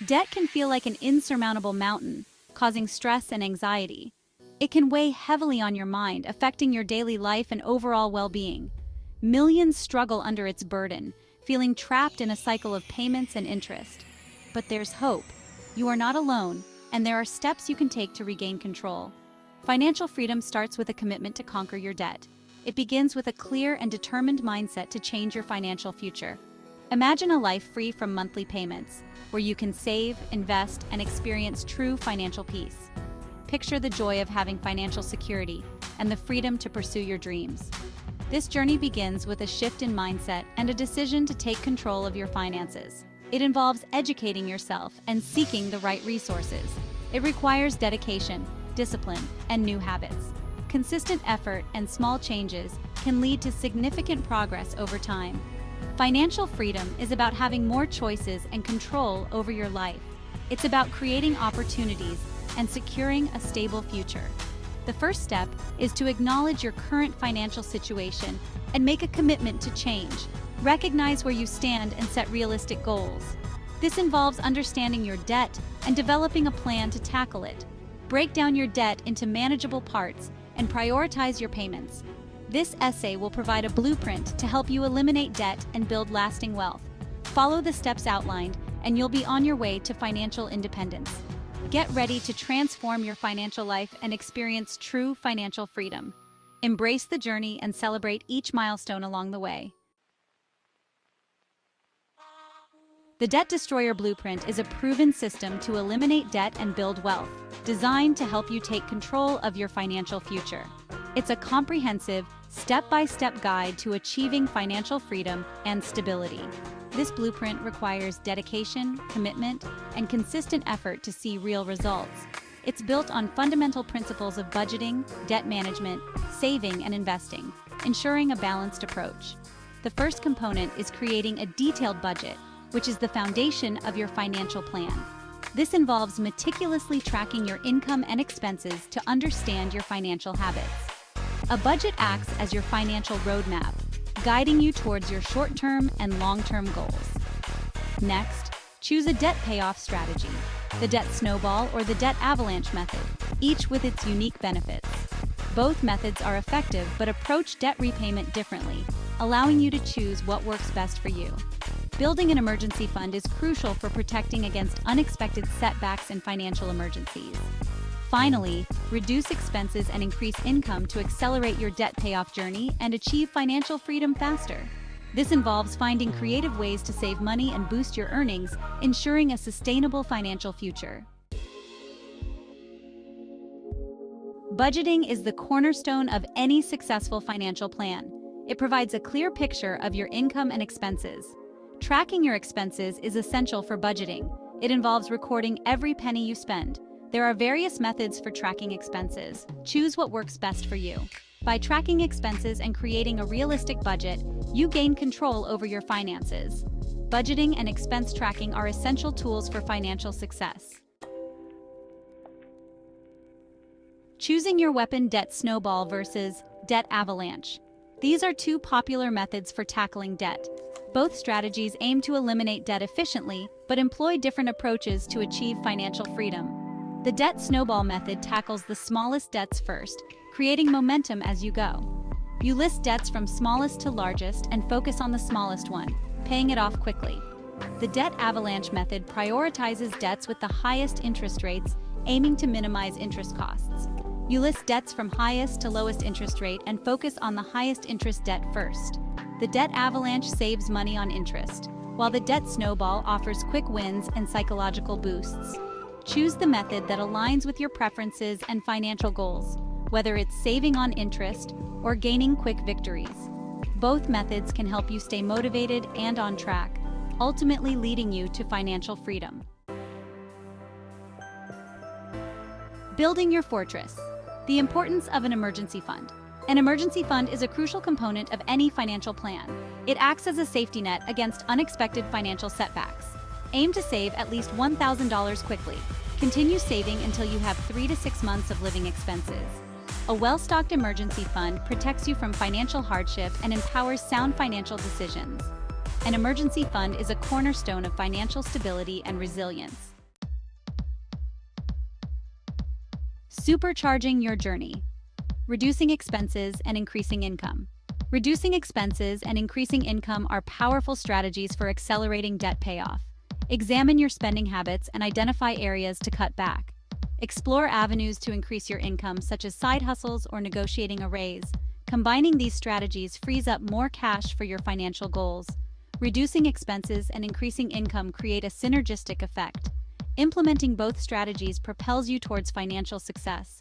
Debt can feel like an insurmountable mountain, causing stress and anxiety. It can weigh heavily on your mind, affecting your daily life and overall well-being. Millions struggle under its burden, feeling trapped in a cycle of payments and interest. But there's hope. You are not alone, and there are steps you can take to regain control. Financial freedom starts with a commitment to conquer your debt. It begins with a clear and determined mindset to change your financial future. Imagine a life free from monthly payments, where you can save, invest, and experience true financial peace. Picture the joy of having financial security and the freedom to pursue your dreams. This journey begins with a shift in mindset and a decision to take control of your finances. It involves educating yourself and seeking the right resources. It requires dedication, discipline, and new habits. Consistent effort and small changes can lead to significant progress over time. Financial freedom is about having more choices and control over your life. It's about creating opportunities and securing a stable future. The first step is to acknowledge your current financial situation and make a commitment to change. Recognize where you stand and set realistic goals. This involves understanding your debt and developing a plan to tackle it. Break down your debt into manageable parts and prioritize your payments. This essay will provide a blueprint to help you eliminate debt and build lasting wealth. Follow the steps outlined, and you'll be on your way to financial independence. Get ready to transform your financial life and experience true financial freedom. Embrace the journey and celebrate each milestone along the way. The Debt Destroyer Blueprint is a proven system to eliminate debt and build wealth, designed to help you take control of your financial future. It's a comprehensive, step-by-step guide to achieving financial freedom and stability. This blueprint requires dedication, commitment, and consistent effort to see real results. It's built on fundamental principles of budgeting, debt management, saving, and investing, ensuring a balanced approach. The first component is creating a detailed budget, which is the foundation of your financial plan. This involves meticulously tracking your income and expenses to understand your financial habits. A budget acts as your financial roadmap, guiding you towards your short-term and long-term goals. Next, choose a debt payoff strategy, the debt snowball or the debt avalanche method, each with its unique benefits. Both methods are effective but approach debt repayment differently, allowing you to choose what works best for you. Building an emergency fund is crucial for protecting against unexpected setbacks and financial emergencies. Finally, reduce expenses and increase income to accelerate your debt payoff journey and achieve financial freedom faster. This involves finding creative ways to save money and boost your earnings, ensuring a sustainable financial future. Budgeting is the cornerstone of any successful financial plan. It provides a clear picture of your income and expenses. Tracking your expenses is essential for budgeting. It involves recording every penny you spend. There are various methods for tracking expenses. Choose what works best for you. By tracking expenses and creating a realistic budget, you gain control over your finances. Budgeting and expense tracking are essential tools for financial success. Choosing your weapon: debt snowball versus debt avalanche. These are two popular methods for tackling debt. Both strategies aim to eliminate debt efficiently, but employ different approaches to achieve financial freedom. The debt snowball method tackles the smallest debts first, creating momentum as you go. You list debts from smallest to largest and focus on the smallest one, paying it off quickly. The debt avalanche method prioritizes debts with the highest interest rates, aiming to minimize interest costs. You list debts from highest to lowest interest rate and focus on the highest interest debt first. The debt avalanche saves money on interest, while the debt snowball offers quick wins and psychological boosts. Choose the method that aligns with your preferences and financial goals, whether it's saving on interest or gaining quick victories. Both methods can help you stay motivated and on track, ultimately leading you to financial freedom. Building your fortress. The importance of an emergency fund. An emergency fund is a crucial component of any financial plan. It acts as a safety net against unexpected financial setbacks. Aim to save at least $1,000 quickly. Continue saving until you have 3 to 6 months of living expenses. A well-stocked emergency fund protects you from financial hardship and empowers sound financial decisions. An emergency fund is a cornerstone of financial stability and resilience. Supercharging your journey. Reducing expenses and increasing income. Reducing expenses and increasing income are powerful strategies for accelerating debt payoff. Examine your spending habits and identify areas to cut back. Explore avenues to increase your income, such as side hustles or negotiating a raise. Combining these strategies frees up more cash for your financial goals. Reducing expenses and increasing income create a synergistic effect. Implementing both strategies propels you towards financial success.